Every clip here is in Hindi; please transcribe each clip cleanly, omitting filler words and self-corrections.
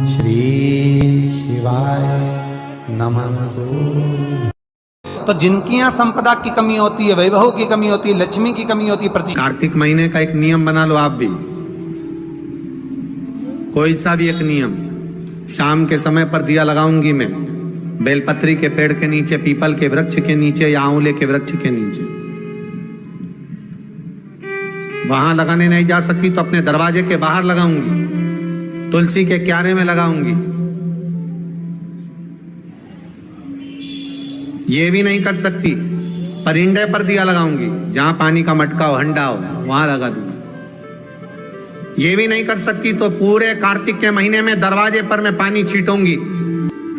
श्री शिवाय नमस्तु। तो जिनकी यहाँ संपदा की कमी होती है, वैभव की कमी होती है, लक्ष्मी की कमी होती है, कार्तिक महीने का एक नियम बना लो आप भी, कोई सा भी एक नियम। शाम के समय पर दिया लगाऊंगी मैं बेलपत्री के पेड़ के नीचे, पीपल के वृक्ष के नीचे या आंवले के वृक्ष के नीचे। वहां लगाने नहीं जा सकती तो अपने दरवाजे के बाहर लगाऊंगी, तुलसी के क्यारे में लगाऊंगी। ये भी नहीं कर सकती परिंदे पर दिया लगाऊंगी, जहां पानी का मटका हो, हंडा हो, वहां लगा दूंगी। ये भी नहीं कर सकती तो पूरे कार्तिक के महीने में दरवाजे पर मैं पानी छीटूंगी।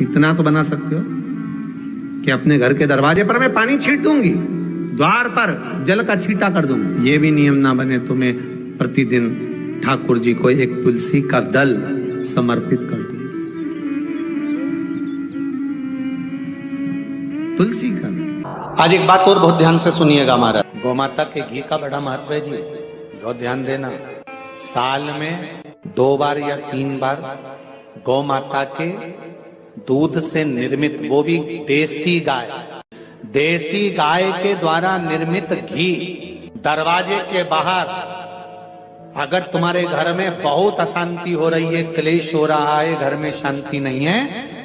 इतना तो बना सकते हो कि अपने घर के दरवाजे पर मैं पानी छीट दूंगी, द्वार पर जल का छींटा कर दूंगी। ये भी नियम ना बने तो मैं प्रतिदिन ठाकुर जी को एक तुलसी का दल समर्पित कर दूं। तुलसी का दल। आज एक बात और बहुत ध्यान से सुनिएगा महाराज। गौमाता के घी का बड़ा महत्व है जी, बहुत ध्यान देना। साल में 2 बार या 3 बार गौ माता के दूध से निर्मित, वो भी देसी गाय के द्वारा निर्मित घी दरवाजे के बाहर, अगर तुम्हारे घर में बहुत अशांति हो रही है, क्लेश हो रहा है, घर में शांति नहीं है,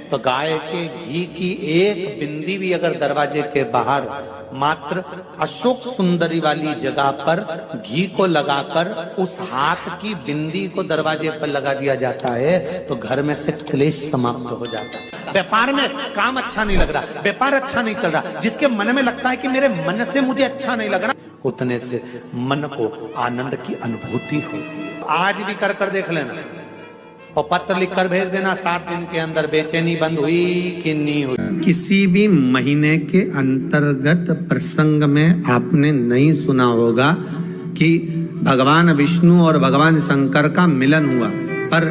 तो गाय के घी की एक बिंदी भी अगर दरवाजे के बाहर मात्र अशोक सुंदरी वाली जगह पर घी को लगाकर उस हाथ की बिंदी को दरवाजे पर लगा दिया जाता है तो घर में से क्लेश समाप्त हो जाता है। व्यापार में काम अच्छा नहीं लग रहा, व्यापार अच्छा नहीं चल रहा, जिसके मन में लगता है कि मेरे मन से मुझे अच्छा नहीं लग रहा, उतने से मन को आनंद की अनुभूति हो। आज भी कर देख लेना और पत्र लिखकर भेज देना, 7 दिन के अंदर बेचैनी बंद हुई कि नहीं हुई। किसी भी महीने के अंतर्गत प्रसंग में आपने नहीं सुना होगा कि भगवान विष्णु और भगवान शंकर का मिलन हुआ, पर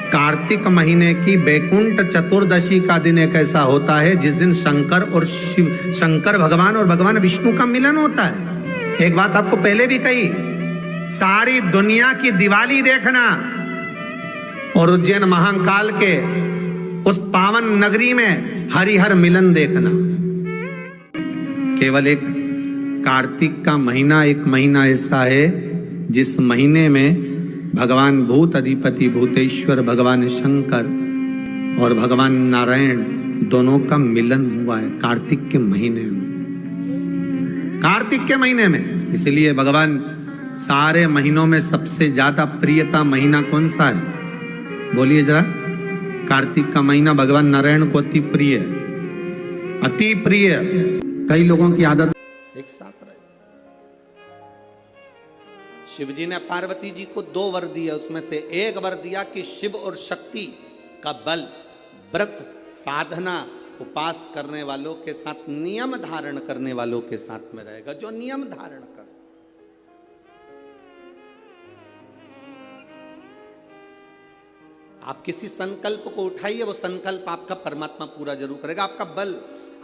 कार्तिक महीने की बैकुंठ चतुर्दशी का दिन एक ऐसा होता है जिस दिन शंकर और शंकर भगवान और भगवान विष्णु का मिलन होता है। एक बात आपको पहले भी कही, सारी दुनिया की दिवाली देखना और उज्जैन महाकाल के उस पावन नगरी में हरिहर मिलन देखना। केवल एक कार्तिक का महीना, एक महीना ऐसा है जिस महीने में भगवान भूत अधिपति भूतेश्वर भगवान शंकर और भगवान नारायण दोनों का मिलन हुआ है कार्तिक के महीने में। कार्तिक के महीने में इसलिए भगवान सारे महीनों में सबसे ज्यादा प्रियता महीना कौन सा है? बोलिए जरा। कार्तिक का महीना भगवान नारायण को अति प्रिय है, अति प्रिय। कई लोगों की आदत एक साथ रहे। शिव जी ने पार्वती जी को 2 वर दिए, उसमें से एक वर दिया कि शिव और शक्ति का बल व्रत साधना उपास करने वालों के साथ, नियम धारण करने वालों के साथ में रहेगा, जो नियम धारण कर। आप किसी संकल्प को उठाइए, वो संकल्प आपका परमात्मा पूरा जरूर करेगा। आपका बल,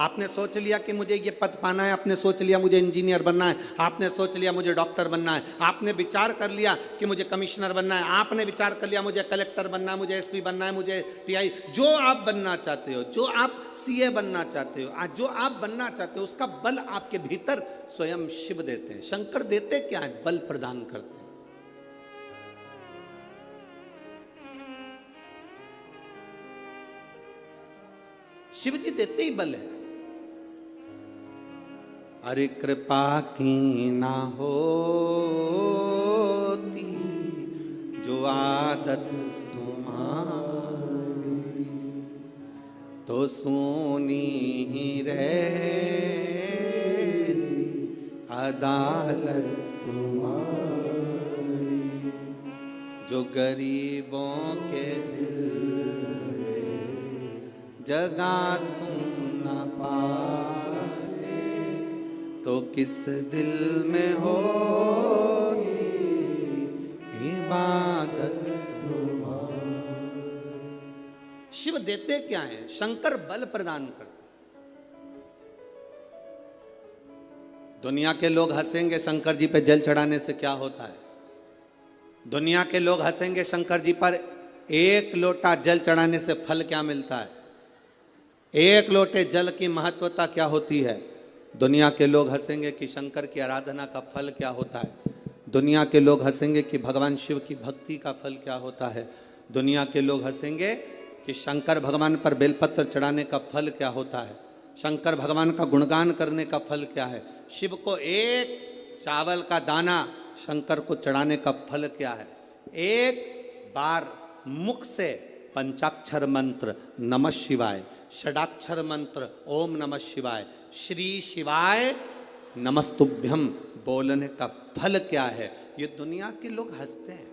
आपने सोच लिया कि मुझे ये पद पाना है, आपने सोच लिया मुझे इंजीनियर बनना है, आपने सोच लिया मुझे डॉक्टर बनना है, आपने विचार कर लिया कि मुझे कमिश्नर बनना है, आपने विचार कर लिया मुझे कलेक्टर बनना है, मुझे एसपी बनना है, मुझे टीआई, जो आप बनना चाहते हो, जो आप सीए बनना चाहते हो, जो आप बनना चाहते हो, उसका बल आपके भीतर स्वयं शिव देते हैं। शंकर देते क्या है? बल प्रदान करते हैं। शिव जी देते ही बल है। अरे कृपा की ना होती जो आदत तुम्हारी, तो सोनी ही रहती अदालत तुम्हारी, जो गरीबों के दिल जगा तुम न पाते, तो किस दिल में होती इबादत तुम्हारी। शिव देते क्या है? शंकर बल प्रदान करते। दुनिया के लोग हंसेंगे शंकर जी पे जल चढ़ाने से क्या होता है? दुनिया के लोग हंसेंगे शंकर जी पर एक लोटा जल चढ़ाने से फल क्या मिलता है? एक लोटे जल की महत्वता क्या होती है? दुनिया के लोग हंसेंगे कि शंकर की आराधना का फल क्या होता है। दुनिया के लोग हंसेंगे कि भगवान शिव की भक्ति का फल क्या होता है। दुनिया के लोग हंसेंगे कि शंकर भगवान पर बेलपत्र चढ़ाने का फल क्या होता है। शंकर भगवान का गुणगान करने का फल क्या है। शिव को एक चावल का दाना शंकर को चढ़ाने का फल क्या है। एक बार मुख से पंचाक्षर मंत्र नमः शिवाय, षडाक्षर मंत्र ओम नमः शिवाय, श्री शिवाय नमस्तुभ्यम बोलने का फल क्या है। ये दुनिया के लोग हंसते हैं,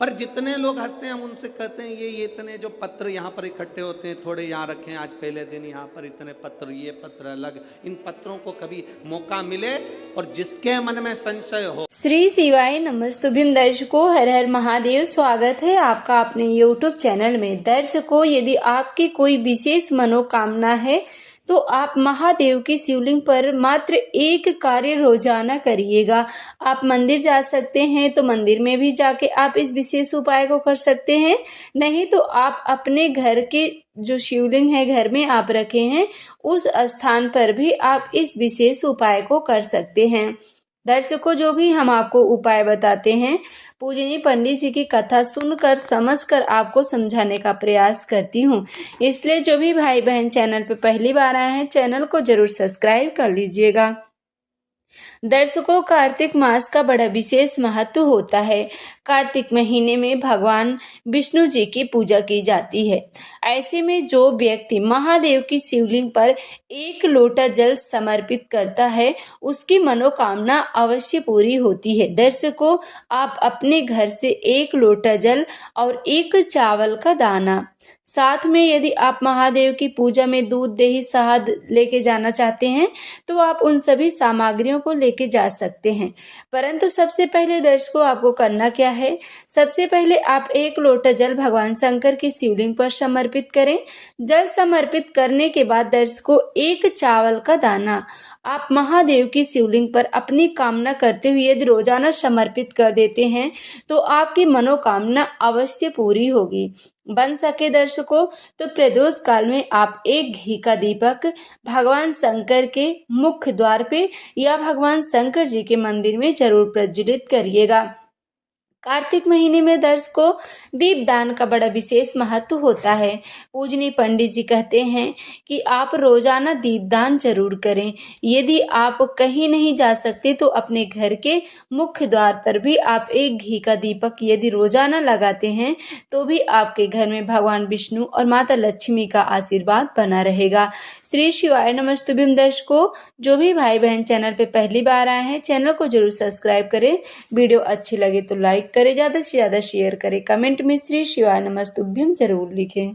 पर जितने लोग हंसते हैं हम उनसे कहते हैं ये इतने जो पत्र यहाँ पर इकट्ठे होते हैं, थोड़े यहाँ रखें, आज पहले दिन यहाँ पर इतने पत्र, ये पत्र अलग। इन पत्रों को कभी मौका मिले और जिसके मन में संशय हो। श्री शिवाय नमस्तुभ्यम। दर्शकों, हर हर महादेव। स्वागत है आपका अपने YouTube चैनल में। दर्शकों, यदि आपकी कोई विशेष मनोकामना है तो आप महादेव की शिवलिंग पर मात्र एक कार्य रोजाना करिएगा। आप मंदिर जा सकते हैं तो मंदिर में भी जाके आप इस विशेष उपाय को कर सकते हैं। नहीं तो आप अपने घर के जो शिवलिंग है घर में आप रखे हैं उस स्थान पर भी आप इस विशेष उपाय को कर सकते हैं। दर्शकों, जो भी हम आपको उपाय बताते हैं पूजनीय पंडित जी की कथा सुनकर समझकर आपको समझाने का प्रयास करती हूँ। इसलिए जो भी भाई बहन चैनल पर पहली बार आए हैं चैनल को जरूर सब्सक्राइब कर लीजिएगा। दर्शकों, कार्तिक मास का बड़ा विशेष महत्व होता है। कार्तिक महीने में भगवान विष्णु जी की पूजा की जाती है। ऐसे में जो व्यक्ति महादेव की शिवलिंग पर एक लोटा जल समर्पित करता है उसकी मनोकामना अवश्य पूरी होती है। दर्शकों, आप अपने घर से एक लोटा जल और एक चावल का दाना, साथ में यदि आप महादेव की पूजा में दूध, दही, शहद लेके जाना चाहते हैं तो आप उन सभी सामग्रियों को लेके जा सकते हैं। परंतु सबसे पहले दर्शकों आपको करना क्या है, सबसे पहले आप एक लोटा जल भगवान शंकर की शिवलिंग पर समर्पित करें। जल समर्पित करने के बाद दर्शकों एक चावल का दाना आप महादेव की शिवलिंग पर अपनी कामना करते हुए यदि रोजाना समर्पित कर देते हैं तो आपकी मनोकामना अवश्य पूरी होगी। बन सके दर्शकों तो प्रदोष काल में आप एक घी का दीपक भगवान शंकर के मुख्य द्वार पे या भगवान शंकर जी के मंदिर में जरूर प्रज्वलित करिएगा। कार्तिक महीने में दर्शकों दीपदान का बड़ा विशेष महत्व होता है। पूजनीय पंडित जी कहते हैं कि आप रोजाना दीपदान जरूर करें। यदि आप कहीं नहीं जा सकते तो अपने घर के मुख्य द्वार पर भी आप एक घी का दीपक यदि रोजाना लगाते हैं तो भी आपके घर में भगवान विष्णु और माता लक्ष्मी का आशीर्वाद बना रहेगा। श्री शिवाय नमस्तुभ्यम। दर्शकों, जो भी भाई बहन चैनल पे पहली बार आए हैं चैनल को जरूर सब्सक्राइब करें। वीडियो अच्छी लगे तो लाइक करें, ज्यादा से ज्यादा शेयर करें, कमेंट में श्री शिवाय नमस्तुभ्यम जरूर लिखें।